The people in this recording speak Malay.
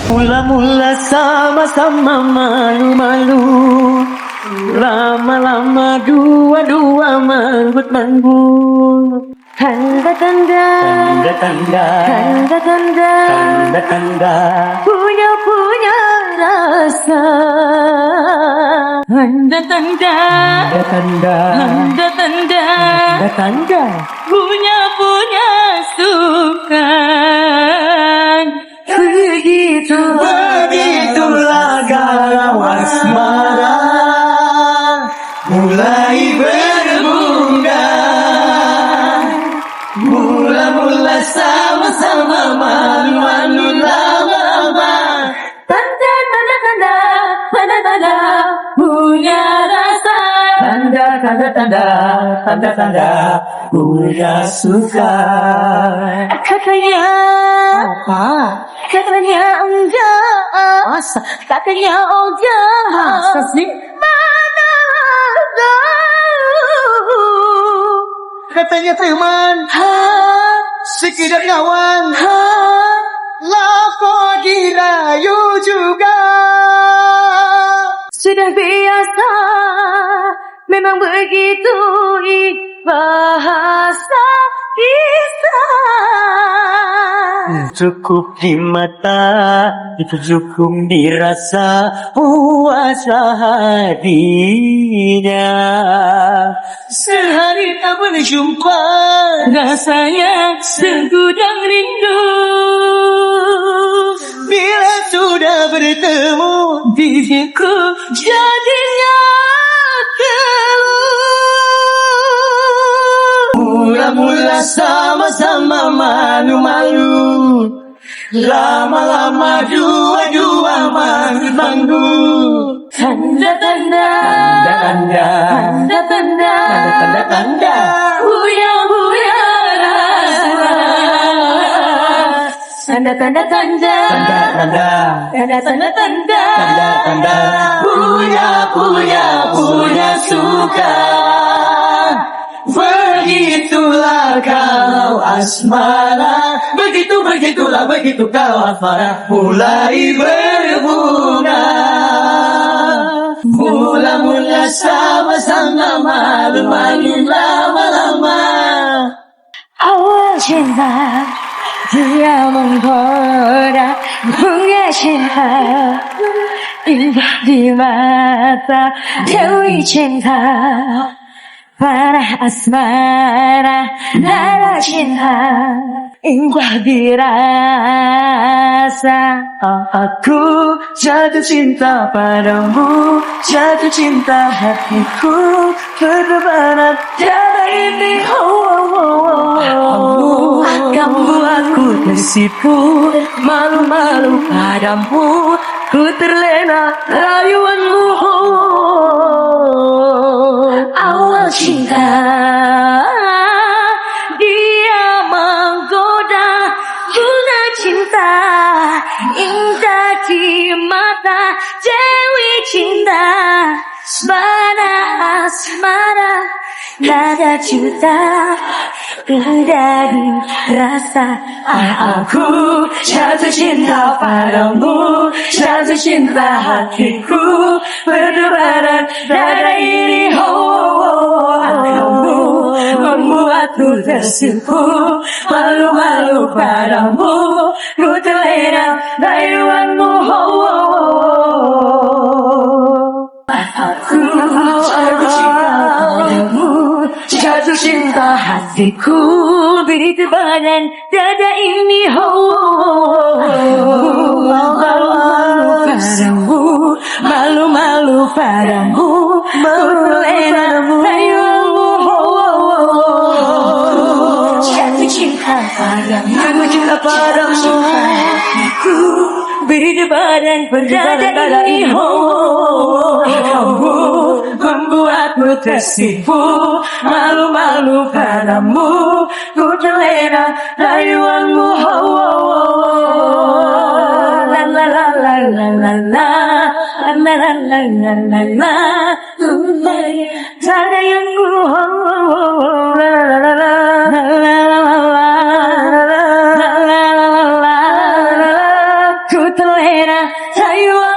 Mula-mula sama-sama malu-malu, lama-lama dua-dua manggut-manggut. Tanda-tanda, Tanda-tanda, tanda-tanda, tanda-tanda, punya rasa. Tanda-tanda, tanda-tanda, tanda-tanda, tanda-tanda. punya suka. Begitulah galau asmara mulai berbunga. Mula-mula sama-sama malu-malu, lama-lama Tanda-tanda, punya rasa. tanda-tanda punya suka. Katanya enggak. Masa? Katanya enggak. Masa sih? Mana tahu. Katanya teman, sekedar kawan, lah kok dirayu juga. Sudah biasa, memang begitu bahasa kisah. Cukup di mata, itu cukup dirasa, puasa hatinya. Sehari tak berjumpa, Rasanya segudang rindu. bila sudah bertemu, Diriku jadinya keluh. mula-mula sama-sama malu-malu, lama-lama dua-dua manggut-manggut. Tanda-tanda, Tanda-tanda, tanda-tanda, tanda-tanda, punya rasa. Tanda-tanda, tanda-tanda, tanda-tanda, tanda-tanda, punya suka. Begitulah kalau asmara, begitu kalau asmara mulai berbunga. Mula-mula sama-sama malu-malu, lama-lama awal cinta dia menggoda, punya cinta indah di mata Dewi cinta. Panah asmara, darah cinta, indah dirasa. aku jatuh cinta padamu, jatuh cinta hatiku berdebaran tiada ini. Akan buatku Tersipu malu-malu padamu, ku terlena rayuanmu. awal cinta dia menggoda, guna cinta indah di mata Dewi cinta. Asmara nada cinta indah dirasa. Aku jatuh cinta padamu, jatuh cinta hatiku berdebaran dada ini. Kamu membuatku tersipu malu-malu padamu, ku terlena rayuanmu. Aku jatuh cinta padamu, jatuh cinta hatiku Berdebaran dada ini. malu-malu padamu, Terlena rayuanmu. Jatuh cinta padamu, jatuh cinta padamu. hatiku berdebaran dada ini. Kamu membuatku tersipu malu-malu padamu, ku terlena rayuanmu. La la la la la la la la la la la la la. Ada yang ku telah terlena rayuanmu.